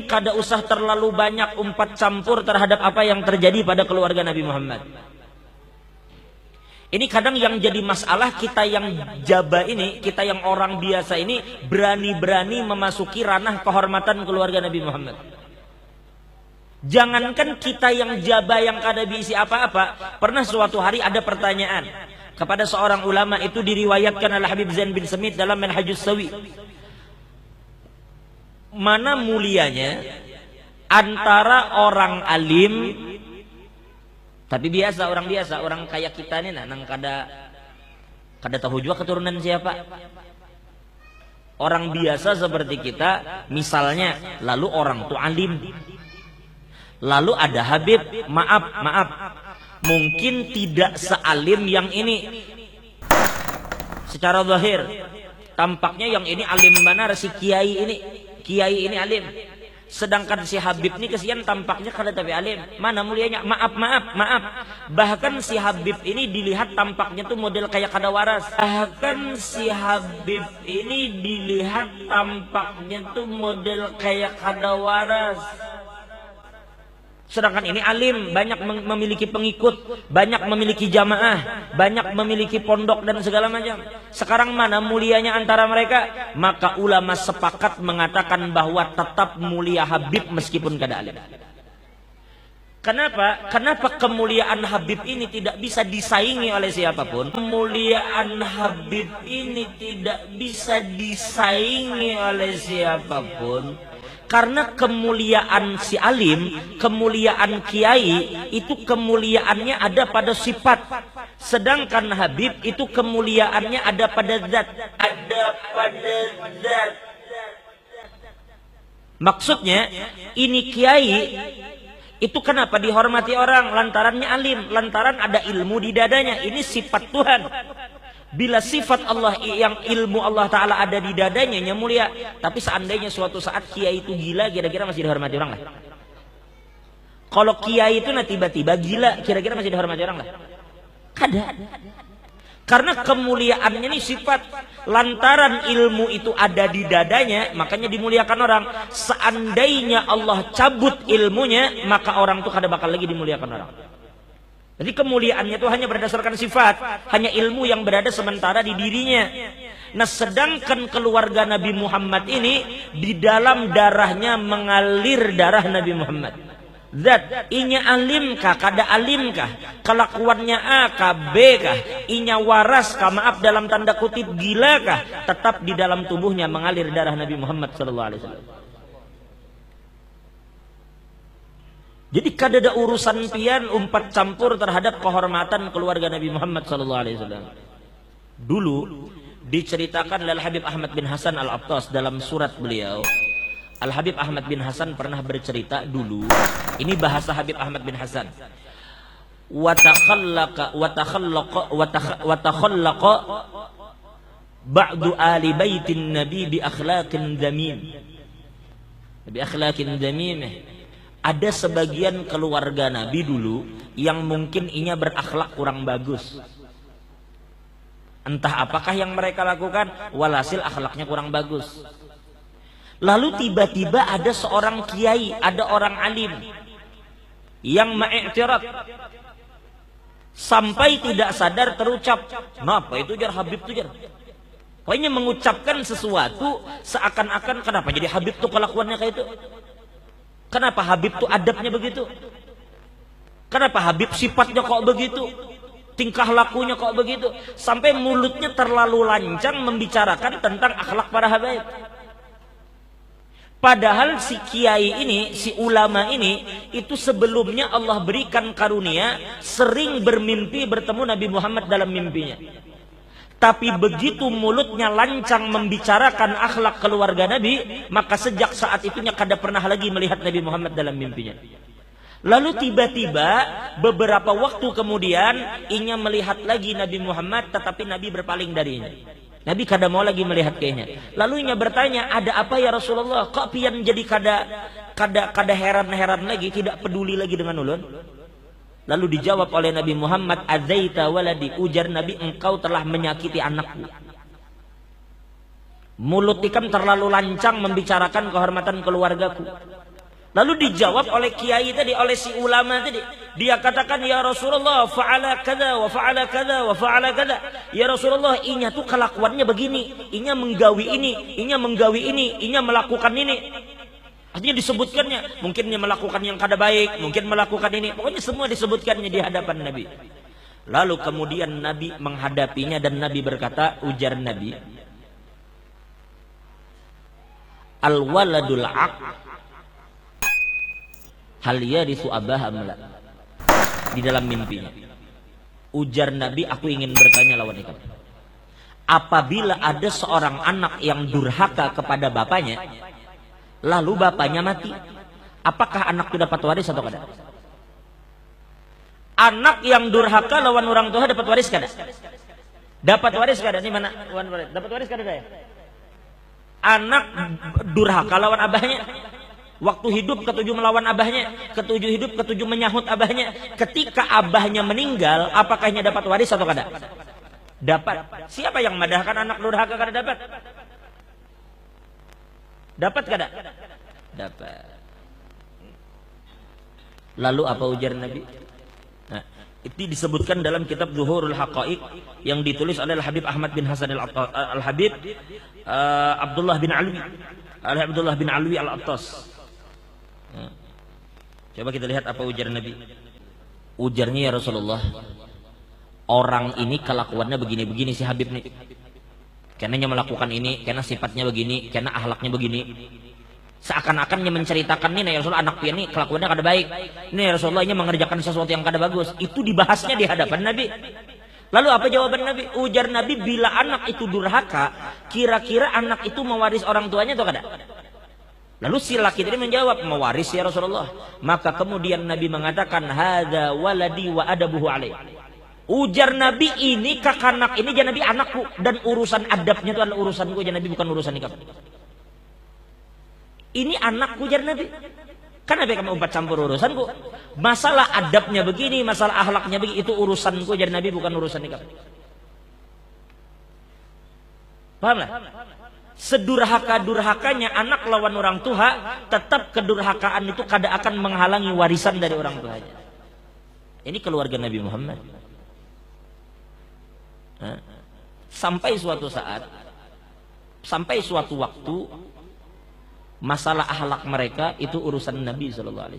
Kemudian kada usah terlalu banyak umpat campur terhadap apa yang terjadi pada keluarga Nabi Muhammad. Ini kadang yang jadi masalah, kita yang jaba ini, kita yang orang biasa ini berani-berani memasuki ranah kehormatan keluarga Nabi Muhammad. Jangankan kita yang jaba yang kada diisi apa-apa, pernah suatu hari ada pertanyaan kepada seorang ulama, itu diriwayatkan oleh Habib Zain bin Semit dalam Manhajus Sawi. Mana mulianya antara orang alim tapi biasa, orang kayak kita nih, nang kada tahu juga keturunan siapa. Orang biasa seperti kita, misalnya, lalu orang tuh alim, lalu ada Habib, maaf, mungkin tidak sealim yang ini. Secara zahir, tampaknya yang ini alim benar, si kiai ini alim. Sedangkan si Habib ini kesian tampaknya kada tapi alim. Mana mulianya? Maaf. Bahkan si Habib ini dilihat tampaknya tuh model kayak kada waras. Sedangkan ini alim, banyak memiliki pengikut, banyak memiliki jamaah, banyak memiliki pondok dan segala macam. Sekarang mana mulianya antara mereka? Maka ulama sepakat mengatakan bahwa tetap mulia Habib meskipun kada alim. Kenapa? Kenapa kemuliaan Habib ini tidak bisa disaingi oleh siapapun? Kemuliaan Habib ini tidak bisa disaingi oleh siapapun. Karena kemuliaan si alim, kemuliaan kiai, itu kemuliaannya ada pada sifat. Sedangkan Habib itu kemuliaannya ada pada zat. Maksudnya, ini kiai, itu kenapa dihormati orang? Lantarannya alim, lantaran ada ilmu di dadanya. Ini sifat Tuhan. Bila sifat Allah yang ilmu Allah Ta'ala ada di dadanya, nya mulia. Tapi seandainya suatu saat kiai itu gila, kira-kira masih dihormati orang lah? Kalau kiai itu tiba-tiba gila, kira-kira masih dihormati orang lah? Kada. Karena kemuliaannya ini sifat. Lantaran ilmu itu ada di dadanya, makanya dimuliakan orang. Seandainya Allah cabut ilmunya, maka orang itu kada bakal lagi dimuliakan orang. Jadi kemuliaannya itu hanya berdasarkan sifat, hanya ilmu yang berada sementara di dirinya. Nah, sedangkan keluarga Nabi Muhammad ini di dalam darahnya mengalir darah Nabi Muhammad. Zat, inya alimkah, kada alimkah, kelakuannya A kah, B kah, inya waras kah, maaf dalam tanda kutip gila kah, tetap di dalam tubuhnya mengalir darah Nabi Muhammad SAW. Jadi kada ada urusan pian umpat campur terhadap kehormatan keluarga Nabi Muhammad SAW. Dulu diceritakan oleh Habib Ahmad bin Hasan Al-Attas dalam surat beliau. Al-Habib Ahmad bin Hasan pernah bercerita dulu. Ini bahasa Habib Ahmad bin Hasan. Wa takhallaqa ba'du ali baitin nabi bi akhlaqin damim. Bi akhlaqin damimah. Ada sebagian keluarga Nabi dulu yang mungkin inya berakhlak kurang bagus. Entah apakah yang mereka lakukan, walhasil akhlaknya kurang bagus. Lalu tiba-tiba ada seorang kiai, ada orang alim yang ma'iktirat. Sampai tidak sadar terucap, "Napa itu jar Habib itu jar?" Pokoknya mengucapkan sesuatu seakan-akan kenapa jadi Habib tuh kelakuannya kayak itu? Kenapa Habib tuh adabnya begitu? Kenapa Habib sifatnya kok begitu? Tingkah lakunya kok begitu? Sampai mulutnya terlalu lancang membicarakan tentang akhlak para Habib. Padahal si kiai ini, si ulama ini, itu sebelumnya Allah berikan karunia sering bermimpi bertemu Nabi Muhammad dalam mimpinya. Tapi begitu mulutnya lancang membicarakan akhlak keluarga Nabi, maka sejak saat itunya kada pernah lagi melihat Nabi Muhammad dalam mimpinya. Lalu tiba-tiba beberapa waktu kemudian inya melihat lagi Nabi Muhammad, tetapi Nabi berpaling darinya. Nabi kada mau lagi melihat kayaknya. Lalu inya bertanya, "Ada apa ya Rasulullah? Kok pian jadi kada heran-heran lagi, tidak peduli lagi dengan ulun?" Lalu dijawab oleh Nabi Muhammad, "Adzaita waladi," ujar Nabi, "engkau telah menyakiti anakku." Mulut ikam terlalu lancang membicarakan kehormatan keluargaku. Lalu dijawab oleh kiai tadi, oleh si ulama tadi. Dia katakan, ya Rasulullah, fa'ala kada wa fa'ala kada wa fa'ala kada. Ya Rasulullah, inya tuh kelakuannya begini, inya menggawi ini, inya menggawi ini, inya melakukan ini. Artinya disebutkannya, mungkin dia melakukan yang kada baik, mungkin melakukan ini, pokoknya semua disebutkannya di hadapan Nabi. Lalu kemudian Nabi menghadapinya dan Nabi berkata, ujar Nabi, al-waladul aq hal yarithu abaha amla. Di dalam mimpinya, ujar Nabi, aku ingin bertanya lawan ikan. Apabila ada seorang anak yang durhaka kepada bapaknya, lalu bapaknya mati, apakah anak itu dapat waris atau tidak? Anak yang durhaka lawan orang tua dapat waris kada? Dapat waris kada? Ini mana? Dapat waris kada ya? Anak durhaka lawan abahnya, waktu hidup ketujuh melawan abahnya, ketujuh hidup ketujuh menyahut abahnya. Ketika abahnya meninggal, apakahnya dapat waris atau kada? Dapat. Siapa yang madahkan anak durhaka kada dapat? Dapat kada? Dapat. Lalu apa ujar Nabi? Nah, itu disebutkan dalam kitab Zuhurul Haqaiq yang ditulis oleh Al-Habib Ahmad bin Hasan Al-Habib Abdullah bin Alwi Al-Attas. Nah, coba kita lihat apa ujar Nabi. Ujarnya, ya Rasulullah, orang ini kelakuannya begini-begini si Habib nih. Karena melakukan ini, karena sifatnya begini, karena akhlaknya begini. Seakan-akan dia menceritakan nih, ya Rasulullah, anak pian nih kelakuannya kada baik. Ini ya Rasulullah, ini mengerjakan sesuatu yang kada bagus. Itu dibahasnya di hadapan Nabi. Lalu apa jawaban Nabi? Ujar Nabi, bila anak itu durhaka, kira-kira anak itu mewaris orang tuanya atau kada? Lalu si laki tadi menjawab, mewaris ya Rasulullah. Maka kemudian Nabi mengatakan, hadza waladi wa adabuhu alaih. Ujar Nabi, ini kakanak ini jangan Nabi anakku, dan urusan adabnya itu adalah urusanku, jangan Nabi, bukan urusan nikah. Ini anakku, ujar Nabi. Kan Nabi kamu umpat campur urusanku. Masalah adabnya begini, masalah akhlaknya begini, itu urusanku, ujar Nabi, bukan urusan nikah. Paham lah? Sedurhaka-durhakanya anak lawan orang tua, tetap kedurhakaan itu kada akan menghalangi warisan dari orang tuanya. Ini keluarga Nabi Muhammad. Sampai suatu saat, sampai suatu waktu, masalah akhlak mereka itu urusan Nabi SAW.